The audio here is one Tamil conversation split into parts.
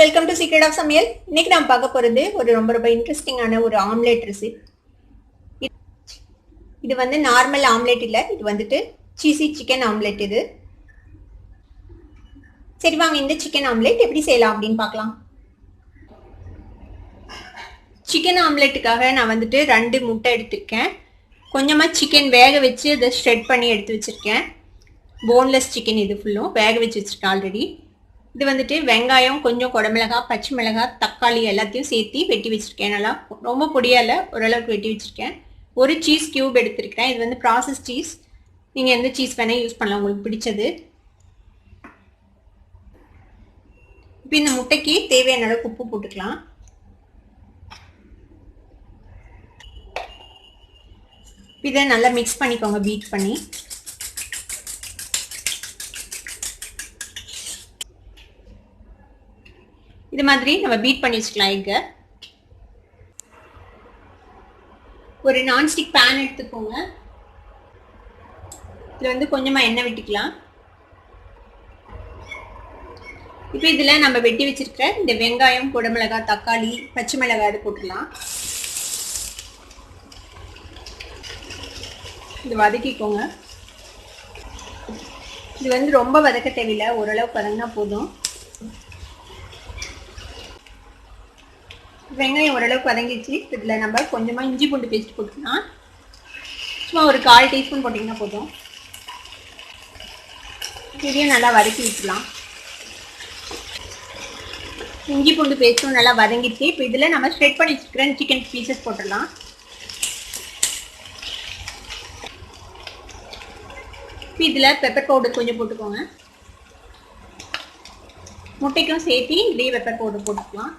வெல்கம் டு சீக்ரெட் ஆஃப் சமையல். இன்னைக்கு நான் பார்க்க போறது ஒரு ரொம்ப இன்ட்ரெஸ்டிங்கான ஒரு ஆம்லெட் ரெசிபி. இது வந்து நார்மல் ஆம்லெட் இல்ல, இது வந்துட்டு சீசி சிக்கன் ஆம்லெட். இது சரி, வாங்க இந்த சிக்கன் ஆம்லெட் எப்படி செய்யலாம் அப்படின்னு பார்க்கலாம். சிக்கன் ஆம்லெட்டுக்காக நான் வந்துட்டு 2 முட்டை எடுத்திருக்கேன். கொஞ்சமா சிக்கன் வேக வச்சு அதை ஷ்ரெட் பண்ணி எடுத்து வச்சிருக்கேன். போன்லெஸ் சிக்கன் இது ஃபுல்லும் வேக வச்சு வச்சிருக்கேன் ஆல்ரெடி. இது வந்துட்டு வெங்காயம், கொஞ்சம் குடமிளகாய், பச்சை மிளகாய், தக்காளி எல்லாத்தையும் சேர்த்து வெட்டி வச்சிருக்கேன். நல்லா ரொம்ப பொடியால ஓரளவுக்கு வெட்டி வச்சிருக்கேன். ஒரு சீஸ் கியூப் எடுத்திருக்கேன். இது வந்து ப்ராசஸ் சீஸ். நீங்கள் எந்த சீஸ் வேணால் யூஸ் பண்ணலாம், உங்களுக்கு பிடிச்சது. இப்போ இந்த முட்டைக்கு தேவையான அளவுக்கு உப்பு போட்டுக்கலாம். இதை நல்லா மிக்ஸ் பண்ணிக்கோங்க, பீட் பண்ணி. இது மாதிரி நம்ம பீட் பண்ணி வச்சுக்கலாம். எக்கை ஒரு நான்ஸ்டிக் பேன் எடுத்துக்கோங்க. இதில் வந்து கொஞ்சமாக எண்ணெய் விட்டுக்கலாம். இப்போ இதில் நம்ம வெட்டி வச்சிருக்கிற இந்த வெங்காயம், குடமிளகாய், தக்காளி, பச்சை மிளகாய் இது போட்டுடலாம். இது வதக்கிக்கோங்க. இது வந்து ரொம்ப வதக்க தேவையில்லை, ஓரளவுக்கு வதங்கினா போதும். வெங்காயம் ஓரளவுக்கு வதங்கிச்சு. இதில் நம்ம கொஞ்சமாக இஞ்சி பூண்டு பேஸ்ட் போட்டுக்கலாம். சும்மா ஒரு 1/4 டீஸ்பூன் போட்டிங்கன்னா போதும். இதையும் நல்லா வதக்கி விட்டுலாம். இஞ்சி பூண்டு பேஸ்ட்டும் நல்லா வதங்கிச்சு. இப்போ இதில் நம்ம ஸ்ட்ரெட் பண்ணி வச்சுக்கிற சிக்கன் பீசஸ் போட்டுடலாம். இப்போ இதில் பெப்பர் பவுடர் கொஞ்சம் போட்டுக்கோங்க. முட்டைக்கும் சேர்த்து இதே பெப்பர் பவுடர் போட்டுக்கலாம்.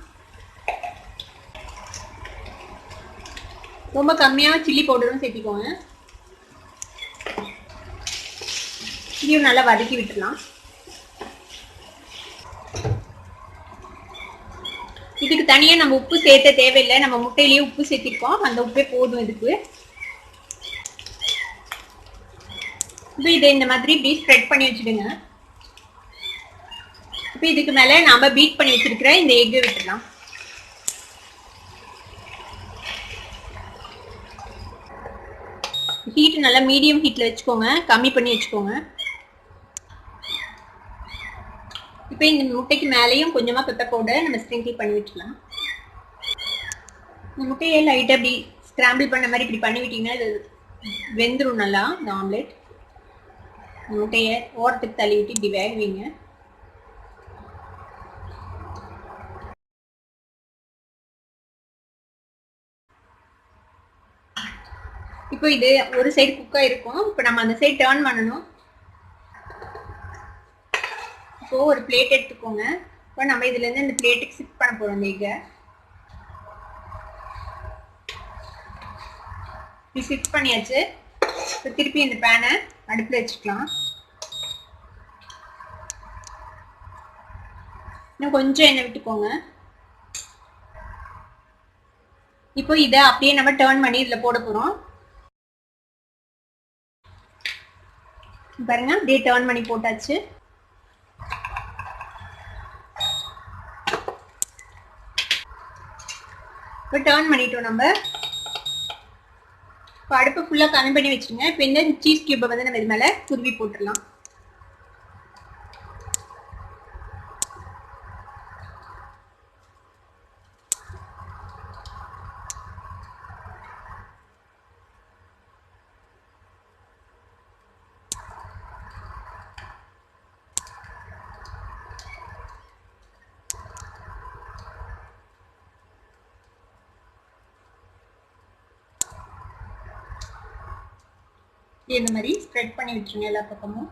ரொம்ப கம்மியாக சில்லி பவுடரும் சேர்த்திக்கோங்க. இதையும் நல்லா வதக்கி விட்டுடலாம். இதுக்கு தனியாக நம்ம உப்பு சேர்த்த தேவையில்லை, நம்ம முட்டையிலேயே உப்பு சேர்த்திருக்கோம், அந்த உப்பே போதும் இதுக்கு. இப்போ இதை இந்த மாதிரி இப்படி ஸ்ப்ரெட் பண்ணி வச்சுடுங்க. இப்போ இதுக்கு மேலே நம்ம பீட் பண்ணி வச்சிருக்கிற இந்த எக்கை விட்டுடலாம். ஹீட் நல்லா மீடியம் ஹீட்டில் வச்சுக்கோங்க, கம்மி பண்ணி வச்சுக்கோங்க. இப்போ இந்த முட்டைக்கு மேலேயும் கொஞ்சமாக பெப்பர் பவுடர் நம்ம ஸ்ப்ரிங்கிள் பண்ணி விட்டுலாம். இந்த முட்டையை லைட்டாக இப்படி ஸ்க்ராம்பிள் பண்ண மாதிரி இப்படி பண்ணி விட்டிங்கன்னா இது வெந்துடும் நல்லா. இந்த ஆம்லெட் முட்டையை ஓரத்துக்கு தள்ளி விட்டு இப்படி வேக வைங்க. இப்போ இது ஒரு சைடு குக் ஆயிருக்கும். இப்போ நம்ம அந்த சைடு டர்ன் பண்ணணும். இப்போ ஒரு பிளேட் எடுத்துக்கோங்க. இப்போ நம்ம இதுல இருந்து இந்த பிளேட்டுக்கு ஷிஃப்ட் பண்ண போறோம். இந்த எக்கை இப்படி ஷிஃப்ட் பண்ணியாச்சு. இப்போ திருப்பி இந்த பேனை அடுப்பில் வச்சுக்கலாம். இன்னும் கொஞ்சம் எண்ணெய் விட்டுக்கோங்க. இப்போ இதை அப்படியே நம்ம டர்ன் பண்ணி இதில் போட போகிறோம். பாருங்க, அப்படியே டர்ன் பண்ணி போட்டாச்சு. இப்போ டர்ன் பண்ணிட்டோம் நம்ம. இப்போ அடுப்பு ஃபுல்லாக கம்மி பண்ணி வச்சுருங்க. இப்போ இந்த சீஸ் கியூப்பை வந்து நம்ம இது மேலே துருவி போட்டுடலாம். இந்த மாதிரி ஸ்ப்ரெட் பண்ணி விட்டுருங்க எல்லா பக்கமும்.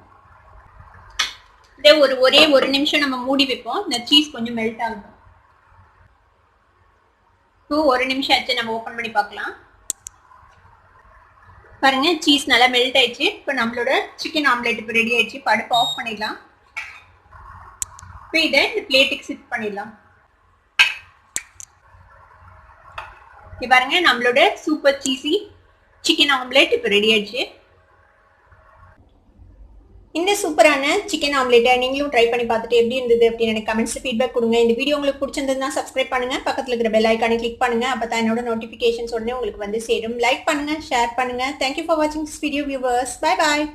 இதே ஒரே ஒரு நிமிஷம் நம்ம மூடி வைப்போம். இந்த சீஸ் கொஞ்சம் மெல்ட் ஆகும். இப்போ ஒரு நிமிஷம் ஆச்சு, நம்ம ஓப்பன் பண்ணி பார்க்கலாம். பாருங்க, சீஸ் நல்லா மெல்ட் ஆயிடுச்சு. இப்போ நம்மளோட சிக்கன் ஆம்லெட் இப்போ ரெடி ஆயிடுச்சு. இப்போ அடுப்பு ஆஃப் பண்ணிடலாம். இப்போ இதை இந்த பிளேட்டுக்கு ஷிஃப்ட் பண்ணிடலாம். இப்போ பாருங்க, நம்மளோட சூப்பர் சீசி சிக்கன் ஆம்லெட் இப்போ ரெடி ஆயிடுச்சு. இந்த சூப்பரான சிக்கன் ஆம்லெட்டை நீங்களும் ட்ரை பண்ணி பார்த்துட்டு எப்படி இருந்தது அப்படின்னு எனக்கு கமெண்ட்ஸ்ல ஃபீட்பேக் கொடுங்க. இந்த வீடியோ உங்களுக்கு பிடிச்சிருந்ததுன்னா சப்ஸ்கிரைப் பண்ணுங்க, பக்கத்துல இருக்கிற பெல் ஐக்கானை கிளிக் பண்ணுங்க. அப்பதான் என்னோட நோட்டிபிகேஷன்ஸ் உடனே உங்களுக்கு வந்து சேரும். லைக் பண்ணுங்க, ஷேர் பண்ணுங்க. தேங்க்யூ ஃபார் வாட்சிங் this video viewers. Bye bye.